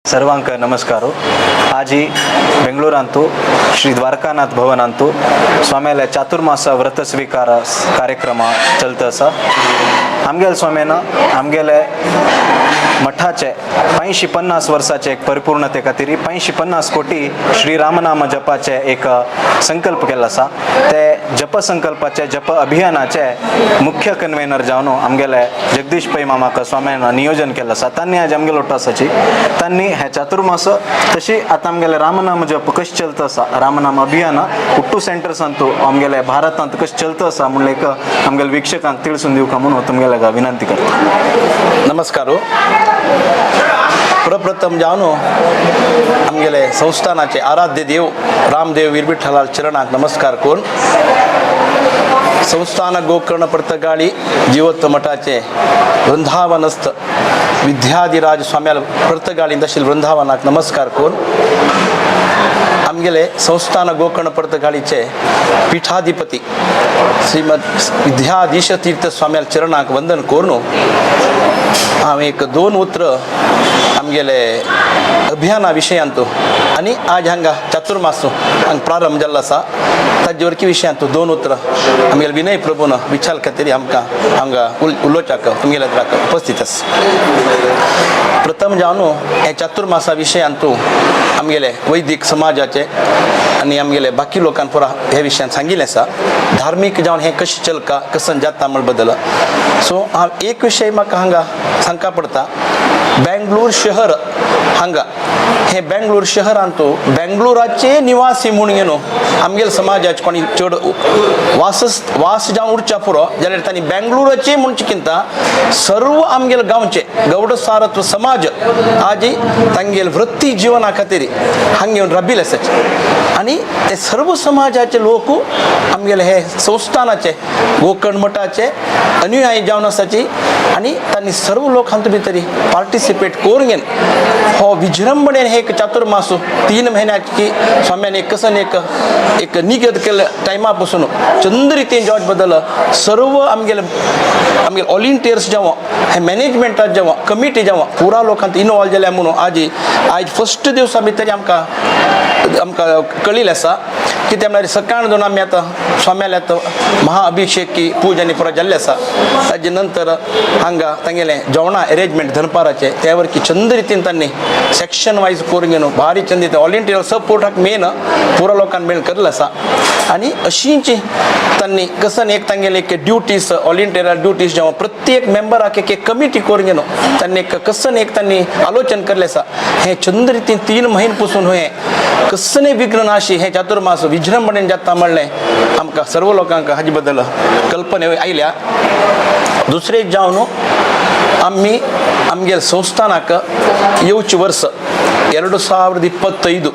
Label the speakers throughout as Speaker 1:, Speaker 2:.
Speaker 1: सर्वांक नमस्कारो. आजी बेंगळूरांतू श्री द्वारकानाथ भवनांतू स्वाम्याला चातुर्मास व्रत स्वीकार कार्यक्रम चलत असा. आमगेल स्वाम्यानं आमगेले मठाचे 550 वर्षाचे एक परिपूर्णते खातीर 550 कोटी श्री रामनाम जपाचे एक संकल्प केला असा. ते जप संकल्पाचे जप अभियानाचे मुख्य कन्वेनर जावन आमगेले जगदीश पै मामाक स्वाम्यानं नियोजन केलं असा. त्यांनी आज आमगेलो टासाची त्यांनी हे चातुर्मास तशी आता आमगेले रामनाम जप कशें चलता असा. रामनाम अभियान हुट्टू सेंटर्स अंतू आमगेले भारतांत कशें चलता असा म्हणून एक आमगेले वीक्षकांक तिळसून दिवका म्हणून तुमगेले विनंती करता.
Speaker 2: नमस्कार. प्रप्रथम जावन आमगेले संस्थानाचे आराध्य देव रामदेव विरविठ्ठलाल चरणाक नमस्कार करून संस्थान गोकर्ण पर्तगाळी जीवत्व मठाचे वृंदावनस्थ विद्याधिराज स्वाम्याल पर्तगाळी दशील वृंदावनाक नमस्कार करून आमगेले संस्थान गोकर्ण पर्तगाळीचे पीठाधिपती श्रीमद विद्याधीश तीर्थ स्वाम्याल चरणाक वंदन करून हांव एक 2 उतर आमगेले अभियाना विशयांतू आणि आज हांगा चातुर्मासो हांगा प्रारंभ जाल्लो आसा ताजे वरकी विशयांतू 2 उतर आमगेले विनय प्रभून विचार खातीर आमकां हांगा उलोवच्याक तुमगेल्या द्राक उपस्थित आसा. प्रथम जावन हे चातुर्मासा विशयांतू आमगेले वैदिक समाजाचे आणि आमगेले बाकी लोकांक पुरा हे विशयान सांगिल्लें आसा. धार्मीक जावन हे कशें चलता कसं जाता म्हण बद्दल. सो हांव एक विशय म्हाका हांगा सांगता पडटा. बेंगळूर शहर हांगा हे बेंगळूर शहरांतू बेंगळुराचे निवासी म्हणून येनो आमगेल समाजाचे कोणी चड वास जावन उरच्या पुरो जाल्यार तांणी बेंगळुराचे म्हणचेकिंता सर्व आमगेल गांवचे गौड सारत्व समाज आजी तांगेल वृत्ती जीवना खातीर हांगा येवन राबिल्ले आसाचे. आणि ते सर्व समाजाचे लोक आमगेले हे संस्थानाचे गोकर्ण मठाचे अनुयायी जावन आसाची आणि तांणी सर्व लोक हांतू भितर पार्टिसिपेट करून घेवन हो विजृंभणेन हे एक चातुर्मास 3 महिन्याची स्वाम्यान एक कसन एक निगत केले टायमा पासून चंद रितीन जॉज बद्दल सर्व आमगेले वॉलंटियर्स जेव्हा हे मॅनेजमेंटात जेव्हा कमिटी जेव्हा पुरा लोकांत इन्वॉल्व जाल्या म्हणून आज फर्स्ट दिवसा भितर आमकां कळिल्लें आसा की ते म्हळ्यार सकाळ दोन आमी आतां स्वाम्याले महाअभिषेकी पूजनी पुरो जाल्ले आसा. ताजे नंतर हांगा तांगेले जेवणा अरेंजमेंट दनपाराचे त्या वरकी चंद रितीन तांणी सेक्शन वायज करून घेवन भारी चंद वॉलंटियर सपोर्टाक मेन पुरा लोकांक मेळ केल्लो आसा. आणि अशींची तांणी कसन एक तांगेले एक ड्युटीज वॉलंटियर ड्युटीज जेव्हा प्रत्येक मेंबराक एक कमिटी करून घेवन तांणी कसन एक तांणी आलोचन केल्लें आसा. हे चंद रितीन 3 म्हयने पासून हे कसने विघ्न नाशी हे चातुर्मास विजृंभणेन जाता म्हणलें आमकां सर्व लोकांक हाजे बद्दल कल्पने आयल्या. दुसरे जावन आमी आमगेल संस्थानाक येवचे वर्स 2025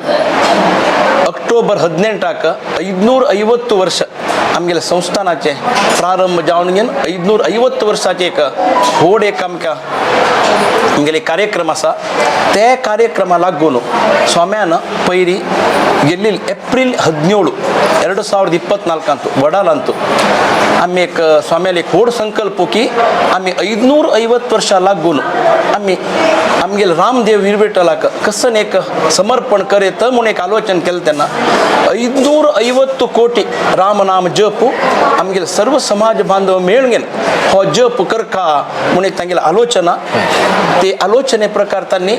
Speaker 2: अक्टोबर 18 550 वर्ष आमगेले संस्थानाचे प्रारंभ जावन घेवन 550 वर्साचे एक व्हड एक आमकां आमगेले कार्यक्रम आसा. ते कार्यक्रमा लागून स्वाम्यान पयली गेल्ली एप्रिल 17 2024 वडालांतू आमी एक स्वाम्याले एक व्हड संकल्प की आमी 550 वर्सां लागून आमी आमगेले रामदेव विरविठ्ठलाक कसन एक समर्पण करेत म्हणून एक आलोचन केलें. तेन्ना 550 कोटी रामनाम जप आमगेले सर्व समाज बांधव मेळून घेवन हो जप करका म्हणून एक तांगेली आलोचना. ते आलोचने प्रकार तांणी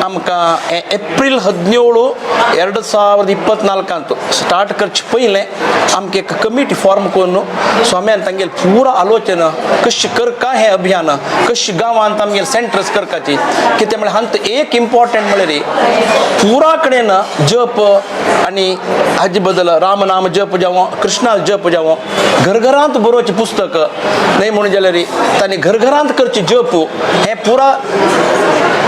Speaker 2: आमकां एप्रिल 17 2024 स्टार्ट करचे पयलें आमकां एक कमिटी फॉर्म करून स्वाम्यान तांगेली पुरा आलोचना कशी करका हे अभियान कशी गांवांत आमगेले सेंटर्स करपाची कितें म्हळ्यार हांगा एक इम्पॉर्टंट म्हळ्यार पुरा कडेन जप आणि हाजे बद्दल रामनाम जप जावं कृष्णा जप जावं घरघरांत बरोवचें पुस्तक न्हय म्हणून जाल्यार तांणी घरघरांत करचे जप हे पुरा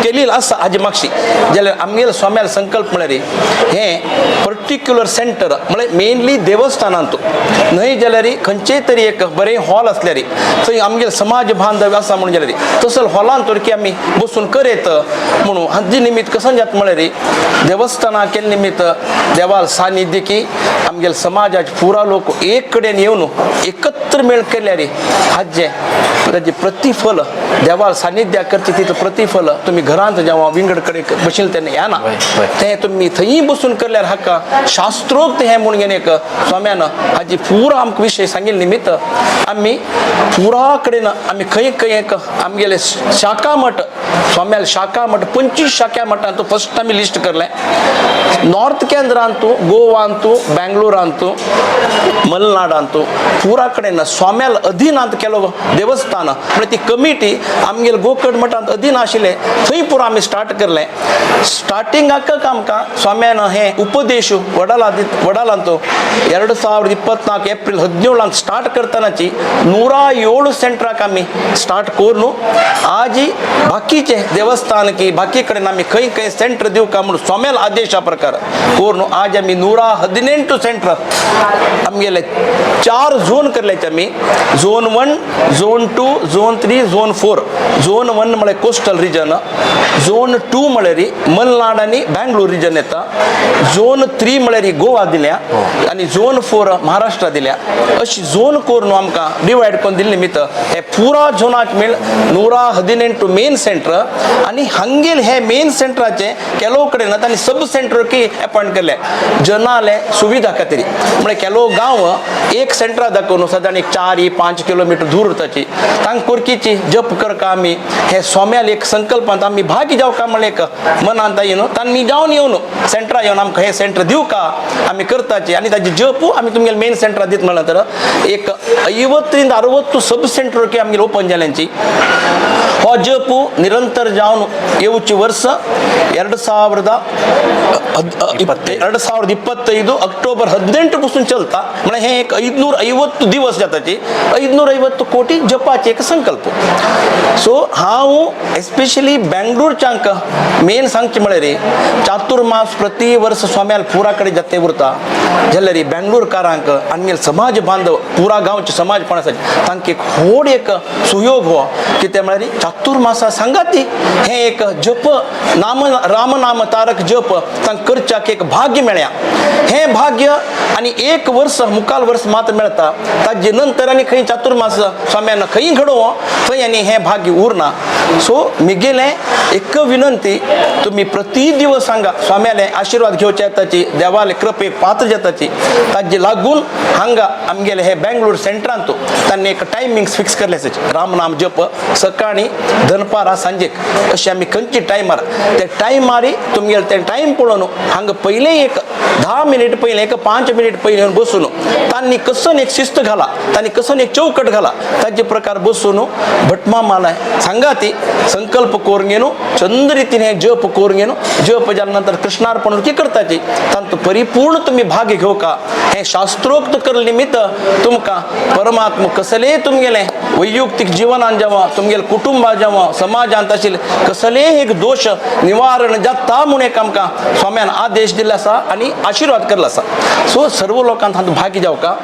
Speaker 2: केलेलं आसा हाजे मागशी जाल्यार आमगेले स्वाम्याल संकल्प म्हळ्यार हे पर्टिक्युलर सेंटर म्हळ्यार मेनली देवस्थानांत न्हय जाल्यार खंयचेय तरी एक बरें हॉल असल्यार थंय आमगेले समाज बांधव आसा म्हणून जाल्यार तसले हॉलांत की आमी बसून करेत म्हणून हाजे निमित्त कसं जात म्हळ्यार देवस्थाना केले निमित्त देवाल सानिध्य की आमगेले समाजाचे पुरा लोक एक कडेन येवन एकत्र एकत्र मेळ केल्यारे हात जे त्याचे प्रतिफल देवाला सान्निध्या करते तिथं प्रतिफल तुम्ही घरांत जेव्हा विंगडकडे बसेल त्यांना या ना ते तुम्ही थंय बसून करल्यार हाका शास्त्रोक्त हे म्हणून घेणे एक स्वाम्यानं हाजी पुरा आमक विषय सांगेल निमित्त आम्ही पुरा कडेन आम्ही खंय खंय एक आमगेले शाखा मठ स्वाम्याला शाखा मठ 25 शाखा मठांतू फर्स्ट आम्ही लिस्ट करलें नॉर्थ केंद्र अंतू गोवा अंतू बेंगलोर अंतू मलनाड अंतू पुरा कडेन स्वाम्याल अधीन अंत केलो देवस्थान म्हणजे ती कमिटी आमगेल गोकर्ण मठांत अधीन आशिल्ले थंय पुरो आमी स्टार्ट करलें स्टार्टिंगाक आमकां स्वाम्यान हे उपदेश वडालांतो 2024 एप्रिल 17 स्टार्ट करतानाची 107 सेंटराक आमी स्टार्ट करून आज बाकीचे देवस्थान की बाकी कडेन आमी खंय खंय सेंटर दिवं का म्हणून स्वाम्याल आदेशा प्रकार करून आज आमी 118 सेंटर आमगेले 4 झोन करल्याचे आमी zone 1 zone 2 zone 3 zone 4 zone 1 म्हळ्यार कोस्टल रिजन झोन 2 म्हळ्यार मलनाड आनी बेंगलोर रिजन येता झोन 3 म्हळ्यार गोवा दिल्या आणि झोन 4 महाराष्ट्र दिल्या अशी झोन करून आमकां डिवायड करून दिल्ले निमित्त हे पुरा झोनाक मेळ 118 मेन सेंटर आणि हांगेल हे मेन सेंटराचे केलो कडेन तांणी सब सेंटर की अपॉइंट केले जनाले सुविधा खातीर म्हणजे केलो गांव एक सेंटर दाखोवन साधारण 4-5 किलोमीटर दूर ताची तांक कुरकीची जप करका आमी हे स्वाम्याल एक संकल्पांत आमी भागी जावं का म्हणलें एक मनांत येवन तांणी जावन येवन सेंटरा येवन आमकां हे सेंटर दिवं का आमी करताची आनी ताची जप आमी तुमगेले मेन सेंटर दित म्हणलं तर एक 50-60 सब सेंटर की आमगेले ओपन जाल्यांची हो जप निरंतर जावन येवची वर्ष 2025 अक्टोबर 18 पासून चलता म्हणजे हे एक 550 दिवस जाताची 550 कोटी जपाचे एक संकल्प सो हांव एस्पेशली बेंगलोरच्यांक मेन सांगचे म्हळ्यार चातुर्मास प्रति वर्ष स्वाम्याल पुरा कडेन जाते उरता जाल्यार बेंगलोरकारांक आमगेले समाज बांधव पुरा गांवचे समाज पण आसा तांकां एक व्हड एक सुयोग हो कितें म्हळ्यार चातुर्मासा सांगाती हे एक जप राम नाम तारक जप तांकां करच्याक एक भाग्य मेळ्या हे भाग्य आणि एक वर्ष मुखाल वर्ष मात्र मेळता ताजे नंतर आनी खंय चातुर्मास स्वाम्यान खंय घडोवं थंय आनी हे भाग्य उरना सो मिगेले एक विनंती तुम्ही प्रति दिवस सांगा स्वाम्याले आशीर्वाद घेवचे येताची देवाले कृपेक पात्र जाताची ताजे लागून हांगा आमगेले हे बेंगलोर सेंटरांत तांणी एक टायमिंग्स फिक्स केल्ले आसाचे राम नाम जप सकाळी दनपारा सांजेक अशें आमी खंयची टायमार ते टायमार तुमगेले ते टायम पळोवन हांगा पयलें एक 10 मिनिट पयलें एक 5 मिनिट पयलें बसून तांणी कसन एक शिस्त घाला तांणी कसन एक चौकट घाला ताजे प्रकार बसून भटमा मालाय सांगा ती संकल्प करून घेनो चंद रितीन हे जप करून घेनो जप जाल्या नंतर कृष्णार्पण की करताची तांत परिपूर्ण तुम्ही भाग घेव का हे शास्त्रोक्त कर निमित्त तुमकां परमात्मा कसले तुमगेले वैयक्तिक जीवनान जेव्हा तुमगेले कुटुंबा जेव्हा समाजांत आशिल्ले कसले एक दोष निवारण जाता म्हणून एक आमकां स्वाम्यान आदेश दिला आसा आनी आशीर्वाद केला आसा सो सर्व लोकांत हातूंत भागी जावं का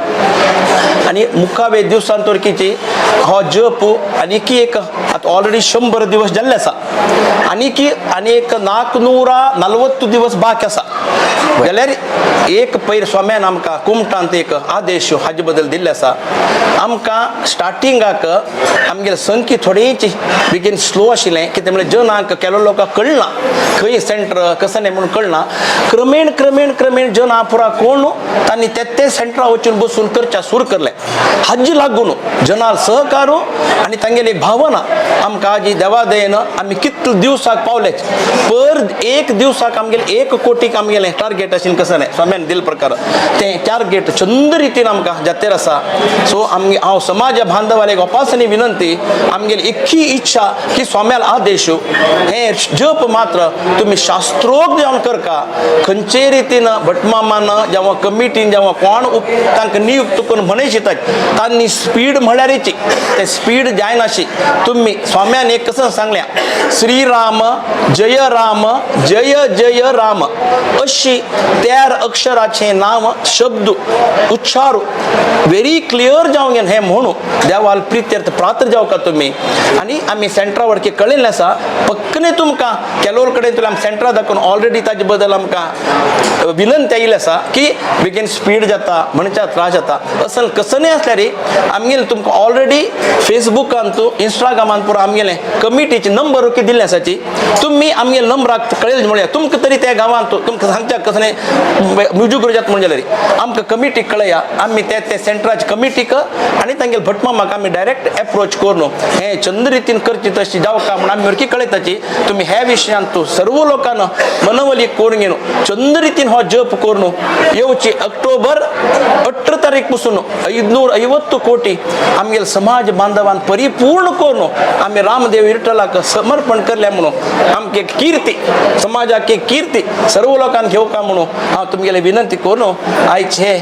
Speaker 2: आनी मुखावे दिवसांतोरकीची हो जप आनी की एक आतां ऑलरेडी 100 दिवस जाल्ले आसा आनी एक 440 दिवस बाकी आसा जाल्यार एक पयर स्वाम्यान आमकां कुमटांत एक आदेश हाजे बद्दल दिल्ले आसा आमकां स्टार्टिंगाक आमगेले संख्या थोडीची बेगीन स्लो आशिल्लें कितें म्हळ्यार जनांक केलो लोकांक कळना खंय सेंटर कसं नाही म्हणून कळना क्रमेण जना पुरा कोण तांणी ते सेंटरा वचून बसून करच्या सुरू करलें हाजी लागून जनाल सहकारू आनी तांगेली एक भावना आमकां आजी देवा दयेन आमी कितले दिवसाक पावलेच पर एक दिवसाक आमगेले 1 कोटीक आमगेलें टार्गेट आशिल्लें कसं नाही स्वाम्यान दिल प्रकार तें टार्गेट चंद रितीन आमकां जातेर आसा सो हांव समाज बांधवाले अपासनी विनंती आमगेली इतकी इच्छा की स्वाम्याल आदेश हे जप मात्र तुम्ही शास्त्रोक्त जावन करका खंयचे रितीन भटमामान जेव्हा कमिटीन जेव्हा कोण तांकां नियुक्त करून म्हणय शितात तांणी स्पीड म्हळ्यारची ते स्पीड जायनाशी तुम्ही स्वाम्याने कसं सांगल्या श्रीराम जय जय राम अशी त्यार अक्षराचे नाम शब्द उच्चारू व्हेरी क्लिअर जावं हे म्हणू देवाल प्रित्यर्थ प्रात्र जाव का तुम्ही आणि आम्ही सेंटरावर की कळेल असा पक्कने तुमका केलोर कडेन तुला सेंटरा दाखवून ऑलरेडी ताजे बदल आमकां विनंती येईल असा की बेगीन स्पीड जाता म्हणच्या त्रास जाता असल कसं नाही असल्या रे आमगेले तुमकां ऑलरेडी फेसबुकान तू इंस्टाग्रामान पुरो आमगेले कमिटीचे नंबर ओके दिल्ले आसाची तुम्ही आमगेले नंबराक कळेल म्हणया तुमकां तरी त्या गांवांत तुमकां सांगच्या कसं नाही म्युजीक गुरुजात म्हणजे रे आमकां कमिटी कळया आम्ही त्या सेंटराची कमिटीक आणि तांगेल भटमा म्हाका आमी डायरेक्ट एप्रोच करून हे चंद रितीन करची तशी जाव का म्हणून आमी वरकी कळयताची तुम्ही ह्या विशयान तू सर्व लोकांना मनवली करून घेवन चंद रितीन हो जप करून येवची ऑक्टोबर 18 तारीख पासून 550 कोटी आमगेल समाज बांधवान परिपूर्ण करून आम्ही रामदेव विठ्ठलाक समर्पण करल्या म्हणून आमके कीर्ती समाजाक कीर्ती सर्व लोकांना घेऊ का म्हणून हांव तुमगेले विनंती करून आयज हे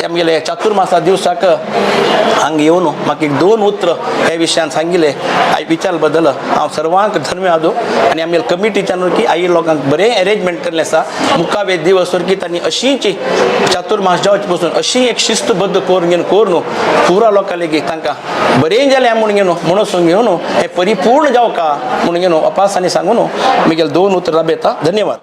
Speaker 2: आमगेले चातुर्मासा दिवसाक हांगा येवन म्हाका एक 2 उतर हे विशयान सांगिल्ले विचार बद्दल हांव सर्वांक धन्यवाद आनी आमगेले कमिटीच्यान की आई लोकांक बरें अरेंजमेंट केल्लें आसा मुखावे दिवस वरकी तांणी अशीच चातुर्मास जावचे पासून अशी एक शिस्तबद्ध करून पुरा लोकां लेगीत तांकां बरें जालें म्हणून म्हणून घेवन हे परिपूर्ण जावं का म्हणून अपासांनी सांगून मुगेले 2 उतर राबयता धन्यवाद.